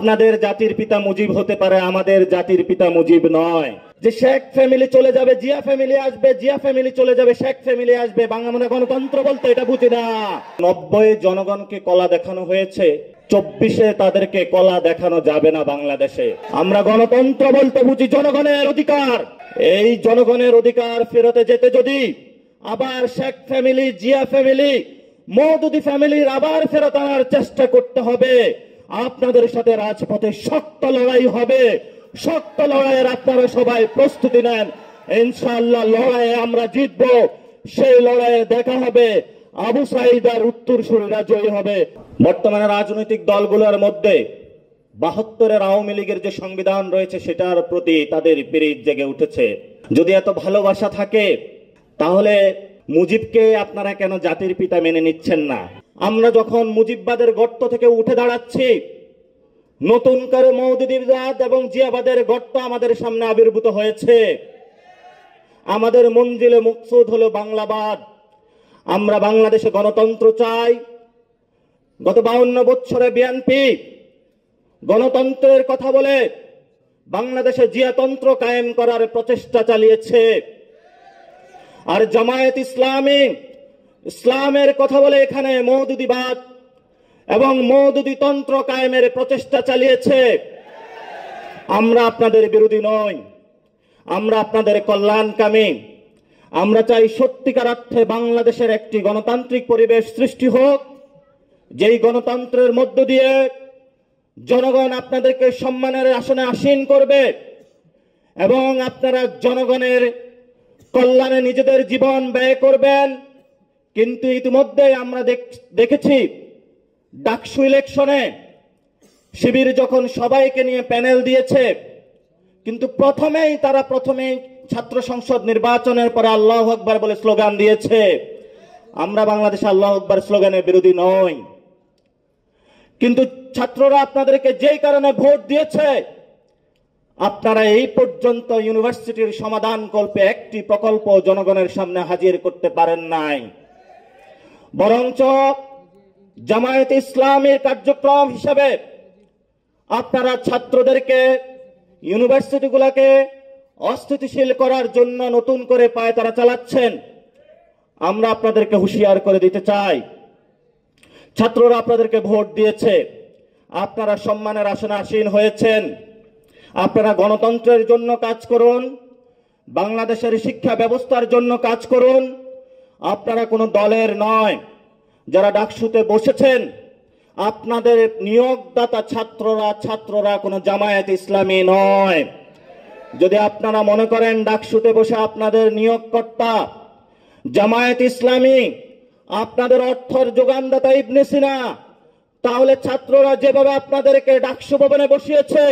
আপনাদের জাতির পিতা মুজিব হতে পারে, আমাদের জাতির পিতা মুজিব নয়। যে শেখ ফ্যামিলি চলে যাবে, জিয়া ফ্যামিলি আসবে, জিয়া ফ্যামিলি চলে যাবে, শেখ ফ্যামিলি আসবে, বাংলা গণতন্ত্র বলতে এটা বুঝি না। 90 জনগণকে কলা দেখানো হয়েছে, 24-এ তাদেরকে কলা দেখানো যাবে না বাংলাদেশে। আমরা গণতন্ত্র বলতে বুঝি জনগণের অধিকার। এই জনগণের অধিকার ফেরতে যেতে যদি আবার শেখ ফ্যামিলি, জিয়া ফ্যামিলি, মওদুদি ফ্যামিলির আবার ফেরত আনার চেষ্টা করতে হবে। আপনাদের সাথে রাজপথে শক্ত লড়াই হবে। শক্ত লড়াইয়ের আপনারা সবাই প্রস্তুতি নেন। ইনশাআল্লাহ লড়াইয়ে আমরা জিতবো। সেই লড়াইয়ে দেখা হবে আবু সাঈদ আর উত্তরসূরিরা জয়ী হবে। বর্তমানে রাজনৈতিক দলগুলোর মধ্যে 72-এর আওয়ামী লীগের যে সংবিধান রয়েছে সেটার প্রতি তাদের পিরিত জেগে উঠেছে। যদি এত ভালোবাসা থাকে তাহলে মুজিবকে আপনারা কেন জাতির পিতা মেনে নিচ্ছেন না? আমরা যখন মুজিববাদের গর্ত থেকে উঠে দাঁড়াচ্ছি, নতুন করে মওদুদিবাদ এবং জিয়াবাদের গর্ত আমাদের সামনে আবির্ভূত হয়েছে। আমাদের মঞ্জিলে মকসুদ হলো বাংলাবাদ। আমরা বাংলাদেশে গণতন্ত্র চাই। গত 52 বছরে বিএনপি গণতন্ত্রের কথা বলে বাংলাদেশে জিয়াতন্ত্র কায়েম করার প্রচেষ্টা চালিয়েছে। আর জামায়াত ইসলামী ইসলামের কথা বলে এখানে মওদুদিবাদ এবং মওদুদি তন্ত্র কায়েমের প্রচেষ্টা চালিয়েছে। আমরা আপনাদের বিরোধী নই, আমরা আপনাদের কল্যাণকামী। আমরা চাই সত্যিকার অর্থে বাংলাদেশের একটি গণতান্ত্রিক পরিবেশ সৃষ্টি হোক, যেই গণতন্ত্রের মধ্য দিয়ে জনগণ আপনাদেরকে সম্মানের আসনে আসীন করবে এবং আপনারা জনগণের কল্যাণে নিজেদের জীবন ব্যয় করবেন। কিন্তু ইতিমধ্যে আমরা দেখেছি ডাকসু ইলেকশনে শিবির যখন সবাইকে নিয়ে প্যানেল দিয়েছে, কিন্তু প্রথমেই ছাত্র সংসদ নির্বাচনের পরে আল্লাহু আকবার বলে স্লোগান দিয়েছে। আমরা বাংলাদেশে আল্লাহু আকবার স্লোগানের বিরোধী নই, কিন্তু ছাত্ররা আপনাদেরকে যেই কারণে ভোট দিয়েছে, আপনারা এই পর্যন্ত ইউনিভার্সিটির সমাধান কল্পে একটি প্রকল্প জনগণের সামনে হাজির করতে পারেন নাই। বরঞ্চ জামায়াত ইসলামীর কার্যক্রম হিসেবে আপনারা ছাত্রদেরকে, ইউনিভার্সিটিগুলোকে অস্থিতিশীল করার জন্য নতুন করে পায়তারা চালাচ্ছেন। আমরা আপনাদেরকে হুঁশিয়ার করে দিতে চাই, ছাত্ররা আপনাদেরকে ভোট দিয়েছে, আপনারা সম্মানের আসনে আসীন হয়েছেন। আপনারা গণতন্ত্রের জন্য কাজ করুন, বাংলাদেশের শিক্ষা ব্যবস্থার জন্য কাজ করুন। আপনারা কোনো দলের নয়। যারা ডাকসুতে বসেছেন আপনাদের নিয়োগদাতা ছাত্ররা কোনো জামায়াত ইসলামী নয়। যদি আপনারা মনে করেন ডাকসুতে বসে আপনাদের নিয়োগকর্তা জামায়াত ইসলামী, আপনাদের অর্থের যোগানদাতা ইবনে সিনা, তাহলে ছাত্ররা যেভাবে আপনাদেরকে ডাকসু ভবনে বসিয়েছে,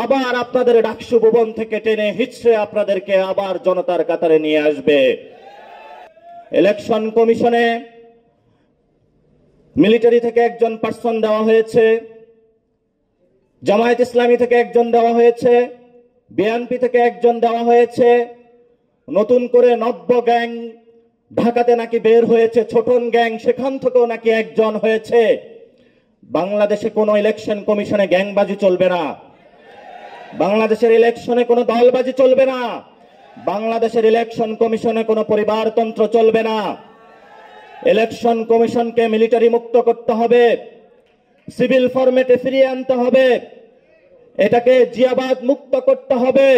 আবার আপনাদের ডাকসু ভবন থেকে টেনে হিচড়ে আপনাদেরকে আবার জনতার কাতারে নিয়ে আসবে। ইলেকশন কমিশনে মিলিটারি থেকে একজন পার্সন দেওয়া হয়েছে, জামায়াত ইসলামী থেকে একজন দেওয়া হয়েছে, বিএনপি থেকে একজন দেওয়া হয়েছে। নতুন করে নব্য গ্যাং ঢাকাতে নাকি বের হয়েছে, ছোটন গ্যাং, সেখান থেকেও নাকি একজন হয়েছে। বাংলাদেশে কোনো ইলেকশন কমিশনে গ্যাংবাজি চলবে না, বাংলাদেশের ইলেকশনে কোনো দলবাজি চলবে না, বাংলাদেশের ইলেকশন কমিশনে কোনো পরিবারতন্ত্র চলবে না। ইলেকশন কমিশনকে মিলিটারি মুক্ত করতে হবে, সিভিল ফরম্যাটে ফিরিয়ে আনতে হবে, এটাকে জিয়াবাদ মুক্ত করতে হবে,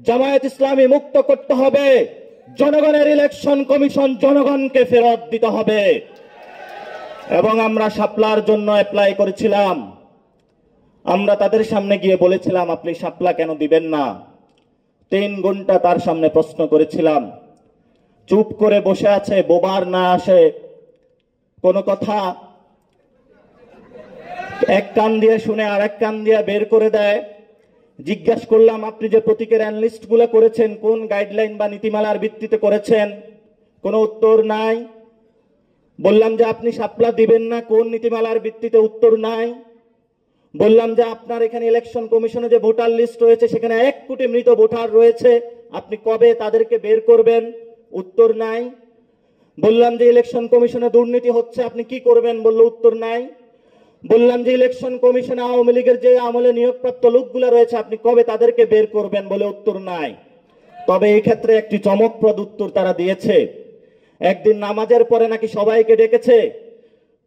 জামায়াত ইসলামী মুক্ত করতে হবে। জনগণের ইলেকশন কমিশন জনগণকে ফেরত দিতে হবে। এবং আমরা শাপলার জন্য অ্যাপ্লাই করেছিলাম। আমরা তাদের সামনে গিয়ে বলেছিলাম আপনি শাপলা কেন দিবেন না। 3 ঘন্টা তার সামনে প্রশ্ন করেছিলাম, চুপ করে বসে আছে, বোবার না আসে কোনো কথা, এক কান দিয়ে শুনে আর এক কান দিয়ে বের করে দেয়। জিজ্ঞাসা করলাম আপনি যে প্রতীকের অ্যানালিস্ট গুলো করেছেন কোন গাইডলাইন বা নীতিমালার ভিত্তিতে করেছেন? কোনো উত্তর নাই। বললাম যে আপনি শাপলা দিবেন না কোন নীতিমালার ভিত্তিতে? উত্তর নাই। বললাম যে আপনার এখানে ইলেকশন কমিশনে যে ভোটার লিস্ট রয়েছে সেখানে 1 কোটি মৃত ভোটার রয়েছে, আপনি কবে তাদেরকে বের করবেন? উত্তর নাই। বললাম যে ইলেকশন কমিশনে দুর্নীতি হচ্ছে, আপনি কি করবেন? বলল উত্তর নাই। বললাম যে ইলেকশন কমিশনে আওয়ামী লীগের যে আমলে নিয়োগপ্রাপ্ত লোকগুলো রয়েছে আপনি কবে তাদেরকে বের করবেন বলে উত্তর নাই। তবে এই ক্ষেত্রে একটি চমকপ্রদ উত্তর তারা দিয়েছে। একদিন নামাজের পরে নাকি সবাইকে ডেকেছে,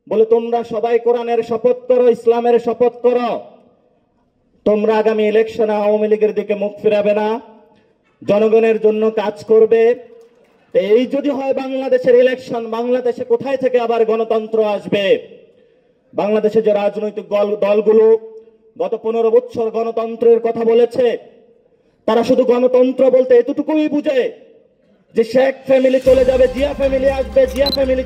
বলে তোমরা সবাই কোরআনের শপথ করো, ইসলামের শপথ করো, তোমরা আগামী ইলেকশনে আওয়ামী লীগের দিকে মুখ ফিরাবে না, জনগণের জন্য কাজ করবে। এই যদি হয় বাংলাদেশের ইলেকশন, বাংলাদেশে কোথায় থেকে আবার গণতন্ত্র আসবে? বাংলাদেশে যে রাজনৈতিক দলগুলো গত 15 বছর গণতন্ত্রের কথা বলেছে, তারা শুধু গণতন্ত্র বলতে এতটুকুই বুঝে যে শেখ ফ্যামিলি চলে যাবে, জিয়া ফ্যামিলি আসবে, জিয়া ফ্যামিলি